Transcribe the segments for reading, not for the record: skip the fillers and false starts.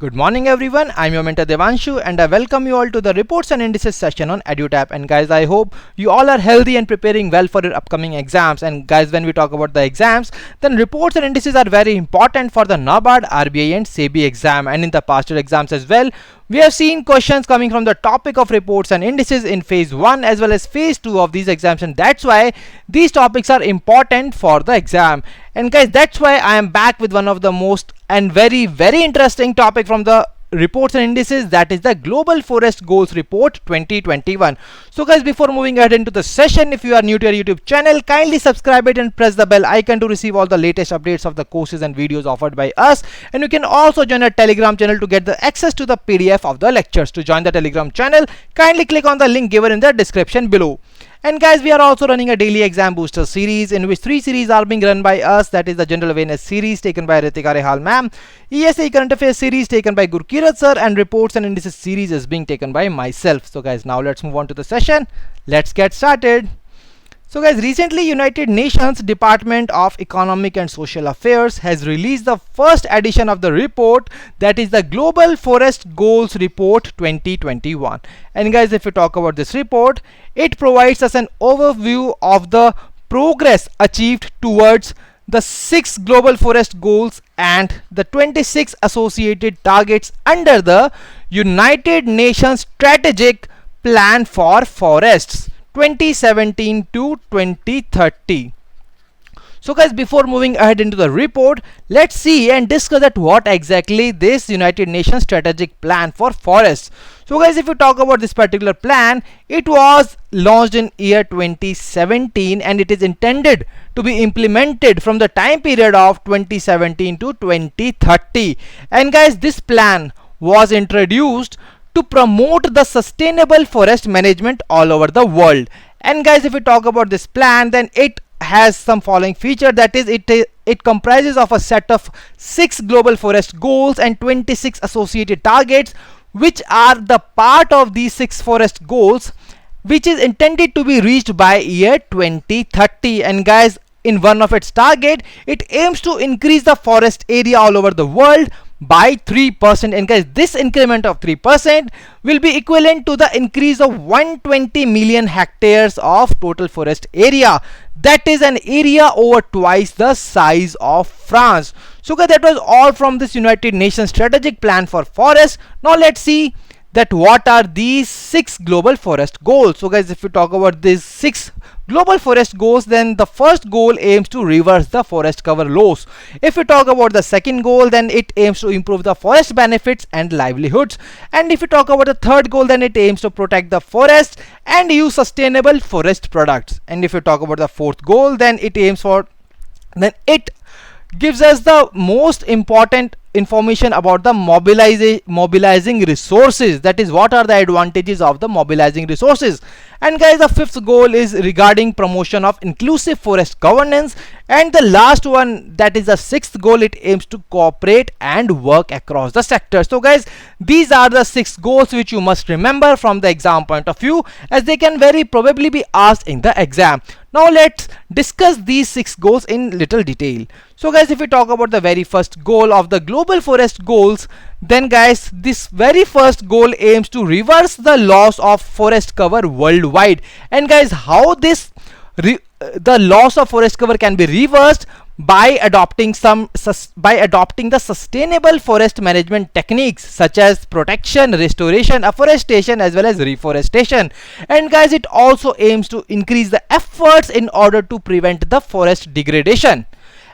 Good morning everyone, I'm your mentor Devanshu and I welcome you all to the reports and indices session on EduTap. And guys, I hope you all are healthy and preparing well for your upcoming exams. And guys, when we talk about the exams, then reports and indices are very important for the NABARD, RBI and SEBI exam, and in the past year exams as well. We have seen questions coming from the topic of reports and indices in phase 1 as well as phase 2 of these exams, and that's why these topics are important for the exam. And guys, that's why I am back with one of the most and very interesting topic from the reports and indices, that is the Global Forest Goals Report 2021. So guys, before moving ahead into the session, if you are new to our YouTube channel, kindly subscribe it and press the bell icon to receive all the latest updates of the courses and videos offered by us. And you can also join our Telegram channel to get the access to the PDF of the lectures. To join the Telegram channel, kindly click on the link given in the description below. And guys, we are also running a daily exam booster series in which 3 series are being run by us. That is the General Awareness series taken by Ritika Rehal ma'am, ESA Current Affairs series taken by Gurkirat sir, and Reports and Indices series is being taken by myself. So guys, now let's move on to the session. Let's get started. So guys, recently United Nations Department of Economic and Social Affairs has released the first edition of the report, that is the Global Forest Goals Report 2021. And guys, if we talk about this report, it provides us an overview of the progress achieved towards the 6 global forest goals and the 26 associated targets under the United Nations Strategic Plan for Forests 2017 to 2030. So guys, before moving ahead into the report, let's see and discuss that what exactly this United Nations Strategic Plan for Forests. So guys, if you talk about this particular plan, it was launched in year 2017 and it is intended to be implemented from the time period of 2017 to 2030. And guys, this plan was introduced to promote the sustainable forest management all over the world. And guys, if we talk about this plan, then it has some following feature, that is it comprises of a set of 6 global forest goals and 26 associated targets, which are the part of these 6 forest goals, which is intended to be reached by year 2030. And guys, in one of its target, it aims to increase the forest area all over the world by 3%. And guys, this increment of 3% will be equivalent to the increase of 120 million hectares of total forest area. That is an area over twice the size of France. So guys, that was all from this United Nations Strategic Plan for Forests. Now let's see that what are these 6 global forest goals. So guys, if we talk about these 6 global forest goals, then the first goal aims to reverse the forest cover loss. If we talk about the second goal, then it aims to improve the forest benefits and livelihoods. And if we talk about the third goal, then it aims to protect the forest and use sustainable forest products. And if we talk about the fourth goal, then it gives us the most important information about the mobilizing resources, that is what are the advantages of the mobilizing resources. And guys, the fifth goal is regarding promotion of inclusive forest governance, and the last one, that is the sixth goal, it aims to cooperate and work across the sector. So guys, these are the 6 goals which you must remember from the exam point of view, as they can very probably be asked in the exam. Now let's discuss these 6 goals in little detail. So guys, if we talk about the very first goal of the global forest goals, then guys, this very first goal aims to reverse the loss of forest cover worldwide. And guys, how this the loss of forest cover can be reversed? By adopting the sustainable forest management techniques such as protection, restoration, afforestation as well as reforestation. And guys, it also aims to increase the efforts in order to prevent the forest degradation.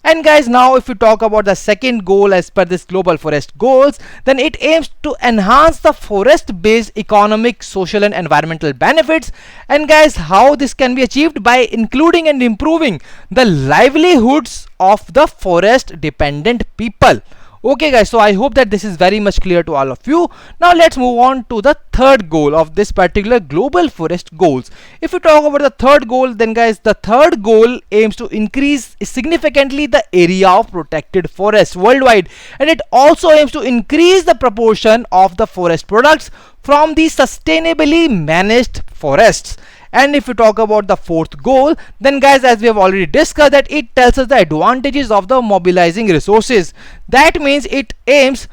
And guys, now if we talk about the second goal as per this global forest goals, then it aims to enhance the forest based economic, social and environmental benefits. And guys, how this can be achieved? By including and improving the livelihoods of the forest dependent people. Okay guys, so I hope that this is very much clear to all of you. Now let's move on to the third goal of this particular global forest goals. If we talk about the third goal, then guys, the third goal aims to increase significantly the area of protected forest worldwide, and it also aims to increase the proportion of the forest products from the sustainably managed forests. And if we talk about the fourth goal, then guys, as we have already discussed, that it tells us the advantages of the mobilizing resources. That means it aims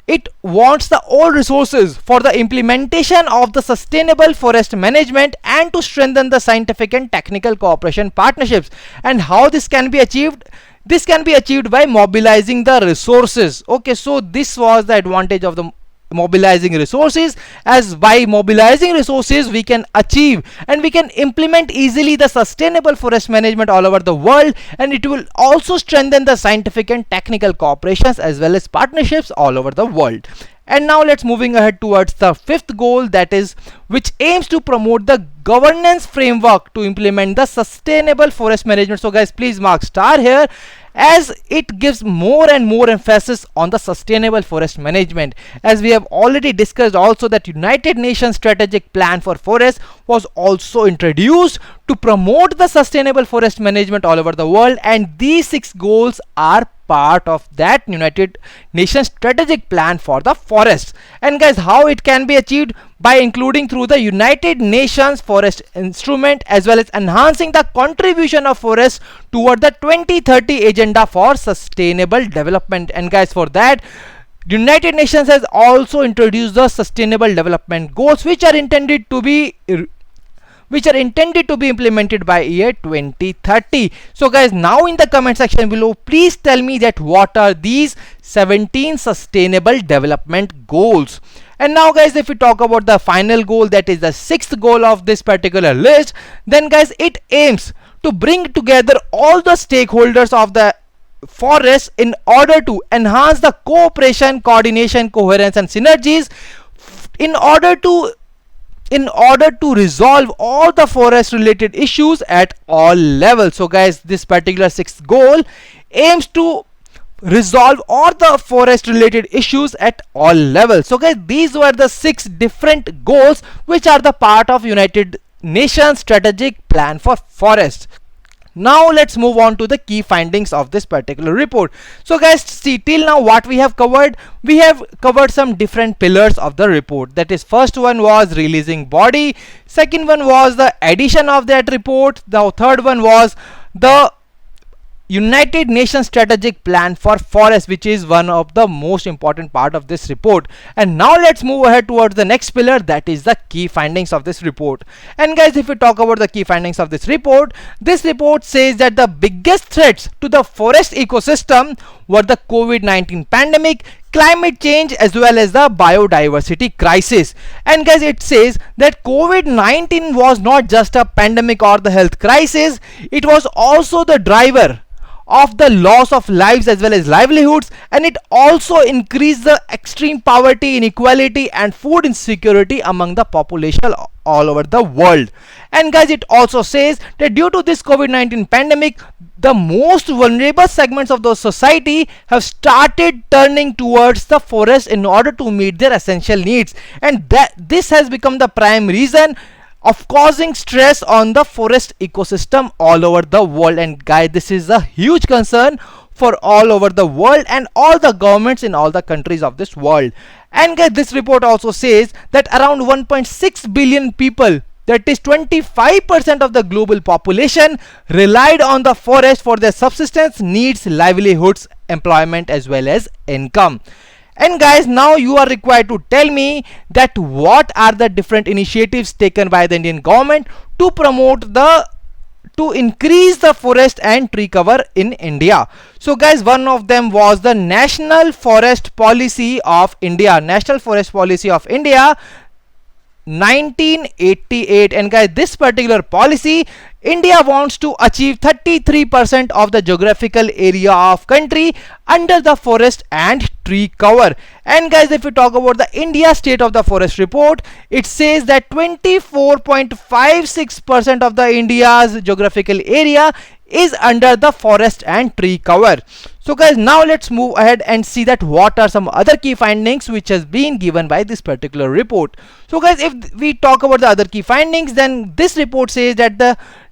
it wants the all resources for the implementation of the sustainable forest management and to strengthen the scientific and technical cooperation partnerships. And how this can be achieved? This can be achieved by mobilizing the resources. Okay, so this was the advantage of the mobilizing resources, as by mobilizing resources we can achieve and we can implement easily the sustainable forest management all over the world, and it will also strengthen the scientific and technical cooperations as well as partnerships all over the world. And now let's moving ahead towards the fifth goal, that is which aims to promote the governance framework to implement the sustainable forest management. So guys, please mark star here, as it gives more and more emphasis on the sustainable forest management. As we have already discussed also, that United Nations strategic plan for forests was also introduced to promote the sustainable forest management all over the world, and these 6 goals are part of that United Nations strategic plan for the forests. And guys, how it can be achieved? By including through the United Nations forest instrument, as well as enhancing the contribution of forests toward the 2030 agenda for sustainable development. And guys, for that United Nations has also introduced the sustainable development goals, which are intended to be implemented by year 2030. So guys, now in the comment section below, please tell me that what are these 17 sustainable development goals. And now guys, if we talk about the final goal, that is the 6th goal of this particular list, then guys, it aims to bring together all the stakeholders of the forest in order to enhance the cooperation, coordination, coherence and synergies in order to resolve all the forest related issues at all levels. So guys, this particular 6th goal aims to resolve all the forest related issues at all levels. So guys, these were the 6 different goals which are the part of United Nations strategic plan for forests. Now let's move on to the key findings of this particular report. So guys, see, till now what we have covered some different pillars of the report. That is, first one was releasing body, second one was the addition of that report, the third one was the United Nations strategic plan for forests, which is one of the most important part of this report. And now let's move ahead towards the next pillar, that is the key findings of this report. And guys, if we talk about the key findings of this report says that the biggest threats to the forest ecosystem were the COVID-19 pandemic, climate change as well as the biodiversity crisis. And guys, it says that COVID-19 was not just a pandemic or the health crisis, it was also the driver of the loss of lives as well as livelihoods, and it also increased the extreme poverty, inequality and food insecurity among the population all over the world. And guys, it also says that due to this COVID-19 pandemic, the most vulnerable segments of the society have started turning towards the forest in order to meet their essential needs, and that this has become the prime reason of causing stress on the forest ecosystem all over the world. And guys, this is a huge concern for all over the world and all the governments in all the countries of this world. And guys, this report also says that around 1.6 billion people, that is 25% of the global population, relied on the forest for their subsistence needs, livelihoods, employment as well as income. And guys, now you are required to tell me that what are the different initiatives taken by the Indian government to increase the forest and tree cover in India. So guys, one of them was the National Forest Policy of India, 1988. And guys, this particular policy, India wants to achieve 33% of the geographical area of country under the forest and tree cover. And guys, if we talk about the India State of the Forest report, it says that 24.56% of the India's geographical area is under the forest and tree cover. So guys, now let's move ahead and see that what are some other key findings which has been given by this particular report. So guys, if we talk about the other key findings, then this report says that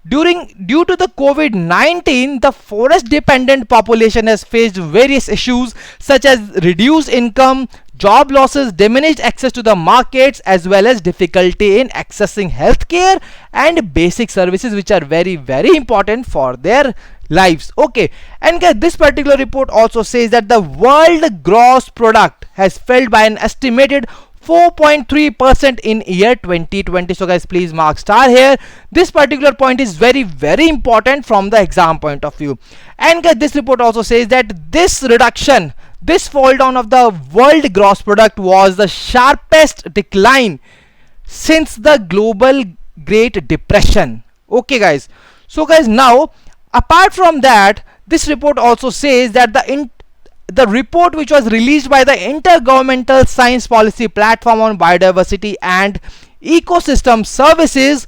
due to the COVID-19, the forest dependent population has faced various issues such as reduced income, job losses, diminished access to the markets, as well as difficulty in accessing healthcare and basic services, which are very, very important for their lives. Okay, and guys, this particular report also says that the world gross product has fell by an estimated 4.3% in year 2020. So guys, please mark star here. This particular point is very important from the exam point of view. And guys, this report also says that this reduction, this fall down of the world gross product was the sharpest decline since the global Great Depression. Okay guys, so guys, now apart from that, this report also says that the report which was released by the Intergovernmental Science Policy Platform on Biodiversity and Ecosystem Services,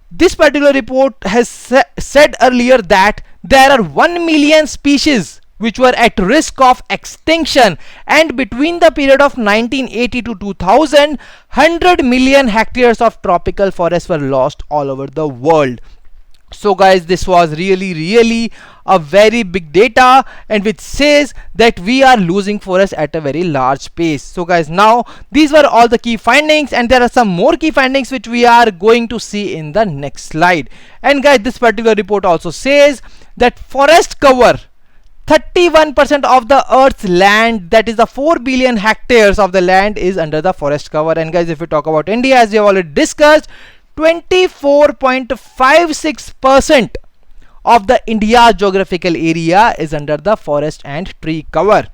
this particular report has said earlier that there are 1 million species which were at risk of extinction, and between the period of 1980 to 2000, 100 million hectares of tropical forests were lost all over the world. So guys, this was really a very big data, and which says that we are losing forests at a very large pace. So guys, now these were all the key findings, and there are some more key findings which we are going to see in the next slide. And guys, this particular report also says that forest cover, 31% of the earth's land, that is the 4 billion hectares of the land, is under the forest cover. And guys, if we talk about India, as we have already discussed, 24.56% of the India geographical area is under the forest and tree cover.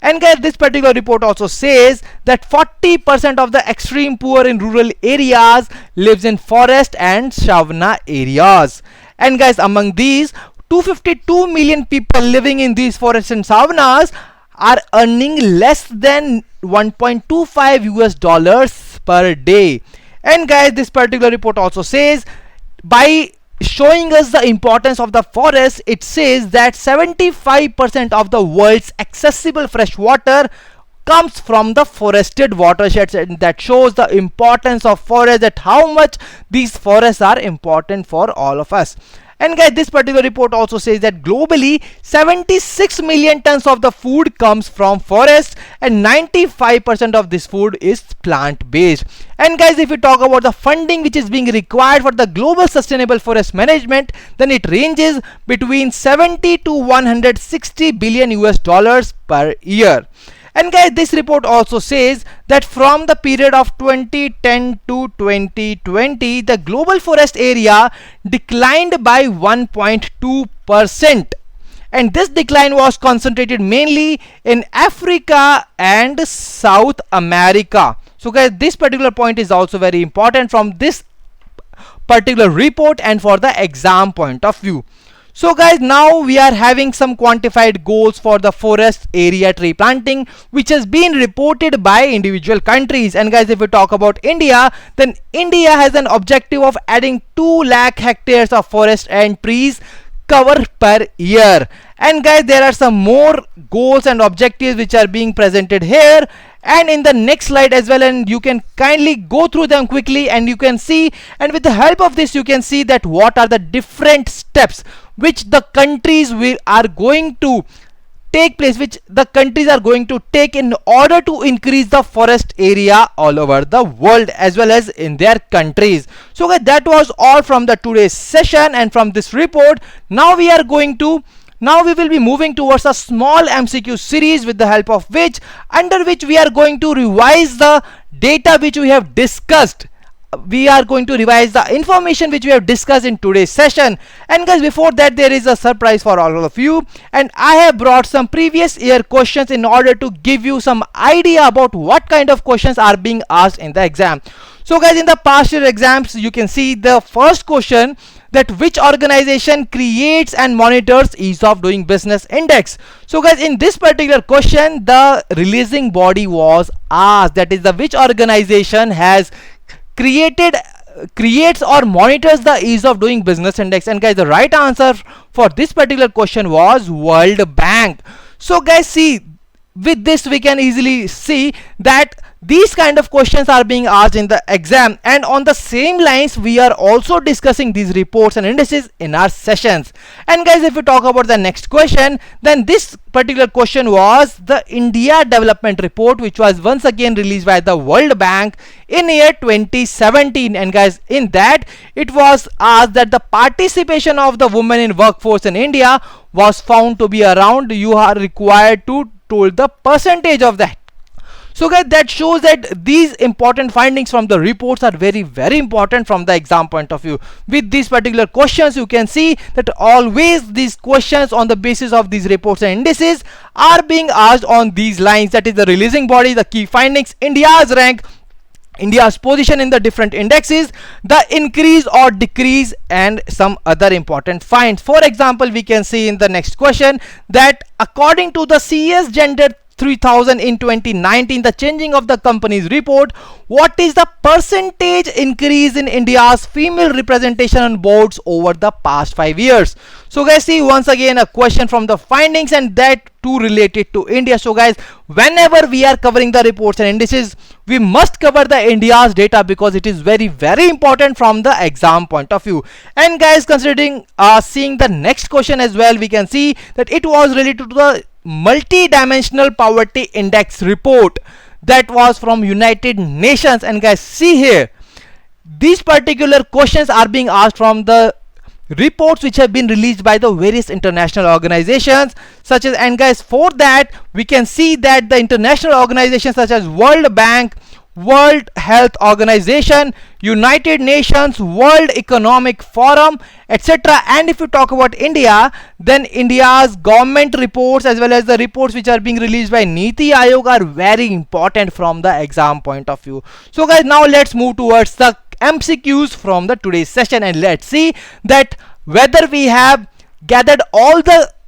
And guys, this particular report also says that 40% of the extreme poor in rural areas lives in forest and savanna areas. And guys, among these, 252 million people living in these forests and savannas are earning less than 1.25 US dollars per day. And guys, this particular report also says, by showing us the importance of the forest, it says that 75% of the world's accessible fresh water comes from the forested watersheds, and that shows the importance of forests, that how much these forests are important for all of us. And guys, this particular report also says that globally 76 million tons of the food comes from forests, and 95% of this food is plant based. And guys, if we talk about the funding which is being required for the global sustainable forest management, then it ranges between 70 to 160 billion US dollars per year. And guys, this report also says that from the period of 2010 to 2020, the global forest area declined by 1.2%. And this decline was concentrated mainly in Africa and South America. So guys, this particular point is also very important from this particular report and for the exam point of view. So guys, now we are having some quantified goals for the forest area tree planting, which has been reported by individual countries. And guys, if we talk about India, then India has an objective of adding 2 lakh hectares of forest and trees cover per year. And guys, there are some more goals and objectives which are being presented here and in the next slide as well, and you can kindly go through them quickly, and you can see, and with the help of this you can see that what are the different steps which the countries are going to take place, which the countries are going to take in order to increase the forest area all over the world as well as in their countries. So guys, that was all from the today's session and from this report. Now we will be moving towards a small MCQ series with the help of which, under which we are going to revise the data which we have discussed. We are going to revise the information which we have discussed in today's session. And guys, before that, there is a surprise for all of you, and I have brought some previous year questions in order to give you some idea about what kind of questions are being asked in the exam. So guys, in the past year exams, you can see the first question, that which organization creates and monitors ease of doing business index. So guys, in this particular question, the releasing body was asked, that is the which organization has creates or monitors the ease of doing business index. And guys, the right answer for this particular question was World Bank. So guys, see, with this we can easily see that these kind of questions are being asked in the exam, and on the same lines we are also discussing these reports and indices in our sessions. And guys, if we talk about the next question, then this particular question was the India Development Report, which was once again released by the World Bank in year 2017. And guys, in that it was asked that the participation of the women in workforce in India was found to be around, you are required to told the percentage of that. So guys, that shows that these important findings from the reports are very important from the exam point of view. With these particular questions, you can see that always these questions on the basis of these reports and indices are being asked on these lines, that is the releasing body, the key findings, India's rank, India's position in the different indexes, the increase or decrease, and some other important finds. For example, we can see in the next question that according to the CS Gender 3000 in 2019, the changing of the company's report, what is the percentage increase in India's female representation on boards over the past 5 years? So guys, see once again a question from the findings, and that too related to India. So guys, whenever we are covering the reports and indices, we must cover the India's data because it is very important from the exam point of view. And guys, considering seeing the next question as well, we can see that it was related to the multi-dimensional poverty index report that was from United Nations. And guys, see here, these particular questions are being asked from the reports which have been released by the various international organizations such as, and guys, for that we can see that the international organizations such as World Bank, World Health Organization, United Nations, World Economic Forum, etc. And if you talk about India, then India's government reports as well as the reports which are being released by Niti Aayog are very important from the exam point of view. So guys, now let's move towards the MCQs from the today's session, and let's see that whether we have gathered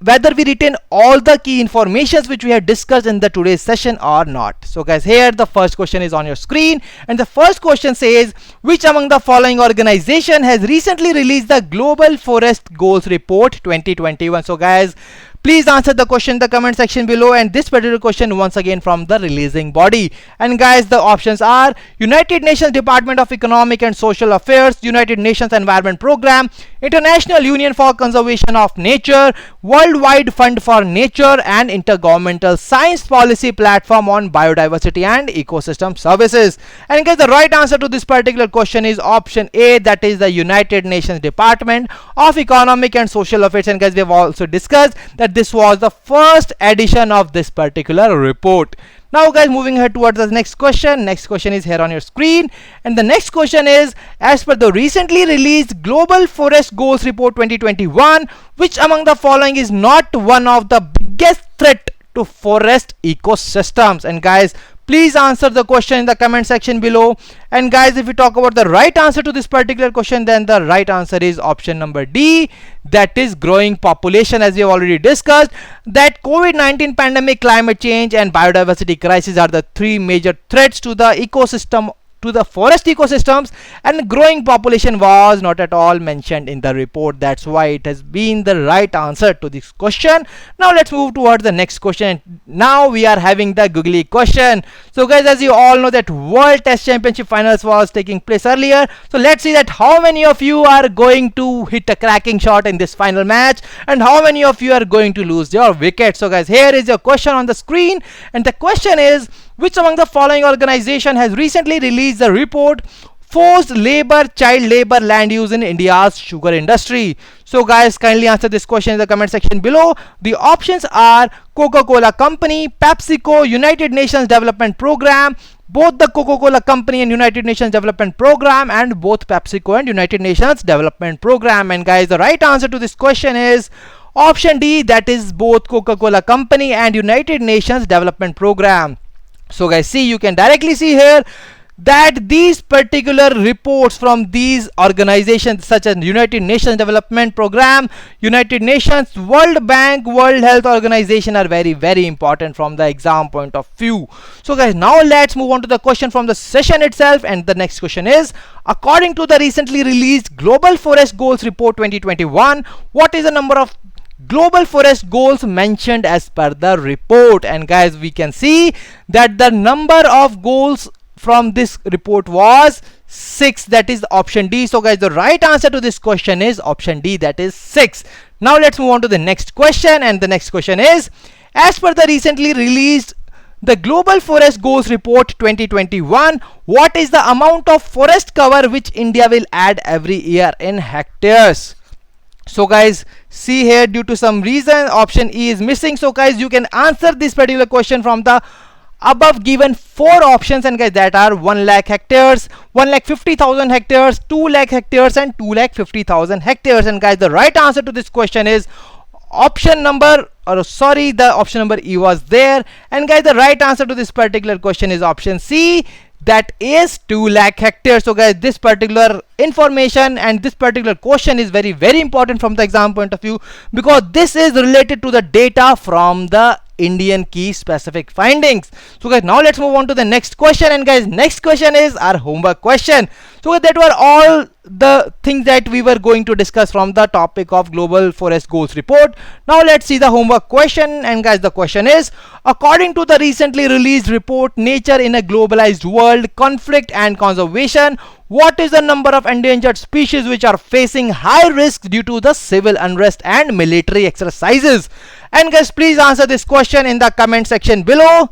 whether we retain all the key informations which we have discussed in the today's session or not. So guys, here the first question is on your screen, and the first question says, which among the following organization has recently released the Global Forest Goals Report 2021? So guys, please answer the question in the comment section below, and this particular question once again from the releasing body. And guys, the options are United Nations Department of Economic and Social Affairs, United Nations Environment Program, International Union for Conservation of Nature, Worldwide Fund for Nature, and Intergovernmental Science Policy Platform on Biodiversity and Ecosystem Services. And guys, the right answer to this particular question is option A, that is the United Nations Department of Economic and Social Affairs. And guys, we have also discussed that this was the first edition of this particular report. Now guys, moving ahead towards the next question. Next question is here on your screen, and the next question is, as per the recently released Global Forest Goals Report 2021, which among the following is not one of the biggest threat to forest ecosystems? And guys, please answer the question in the comment section below. And guys, if we talk about the right answer to this particular question, then the right answer is option number D, that is growing population. As we have already discussed, that COVID-19 pandemic, climate change, and biodiversity crisis are the three major threats to the ecosystem, to the forest ecosystems, and growing population was not at all mentioned in the report. That's why it has been the right answer to this question. Now let's move towards the next question. Now we are having the googly question. So guys, as you all know that World Test Championship finals was taking place earlier, so let's see that how many of you are going to hit a cracking shot in this final match, and how many of you are going to lose your wicket. So guys, here is your question on the screen, and the question is, which among the following organization has recently released the report Forced Labor, Child Labor, Land Use in India's Sugar Industry? So guys, kindly answer this question in the comment section below. The options are Coca-Cola Company, PepsiCo, United Nations Development Program, both the Coca-Cola Company and United Nations Development Program, and both PepsiCo and United Nations Development Program. And guys, the right answer to this question is option D, that is both Coca-Cola Company and United Nations Development Program. So guys, see, you can directly see here that these particular reports from these organizations such as United Nations Development Program, United Nations, World Bank, World Health Organization are very important from the exam point of view. So guys, now let's move on to the question from the session itself, and the next question is, according to the recently released Global Forest Goals Report 2021, what is the number of global forest goals mentioned as per the report? And guys, we can see that the number of goals from this report was 6, that is option D. So guys, the right answer to this question is option D, that is 6. Now let's move on to the next question, and the next question is, as per the recently released the Global Forest Goals Report 2021, what is the amount of forest cover which India will add every year in hectares? So guys, see here, due to some reason option E is missing. So guys, you can answer this particular question from the above given four options, and guys that are 1 lakh hectares, 1,50,000 hectares, 2 lakh hectares, and 2,50,000 hectares. And guys, the right answer to this question is option number, or sorry, the option number E was there. And guys, the right answer to this particular question is option C, that is 2 lakh hectares. So guys, this particular information and this particular question is very important from the exam point of view, because this is related to the data from the Indian key specific findings. So guys, now let's move on to the next question. And guys, next question is our homework question. So that were all the things that we were going to discuss from the topic of Global Forest Goals report. Now let's see the homework question. And guys, the question is, according to the recently released report Nature in a Globalized World, Conflict and Conservation, what is the number of endangered species which are facing high risk due to the civil unrest and military exercises? And guys, please answer this question in the comment section below.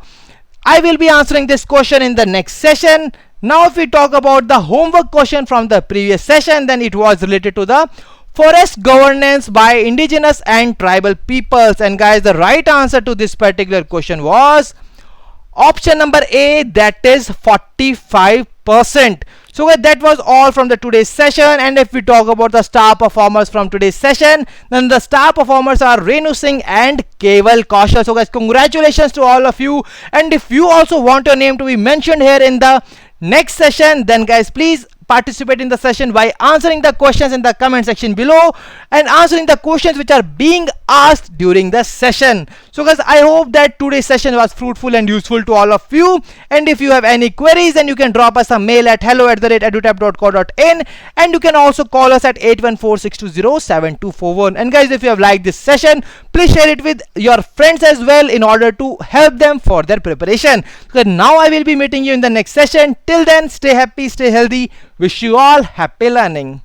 I will be answering this question in the next session. Now if we talk about the homework question from the previous session, then it was related to the forest governance by indigenous and tribal peoples. And guys, the right answer to this particular question was option number A, that is 45%. So guys, that was all from the today's session. And if we talk about the star performers from today's session, then the star performers are Renu Singh and Keval Kaushal. So guys, congratulations to all of you. And if you also want your name to be mentioned here in the next session, then guys, please participate in the session by answering the questions in the comment section below and answering the questions which are being asked during the session. So guys, I hope that today's session was fruitful and useful to all of you. And if you have any queries, then you can drop us a mail at hello@edutap.co.in, and you can also call us at 8146207241. And guys, if you have liked this session, please share it with your friends as well in order to help them for their preparation. So now I will be meeting you in the next session. Till then, stay happy, stay healthy. Wish you all happy learning.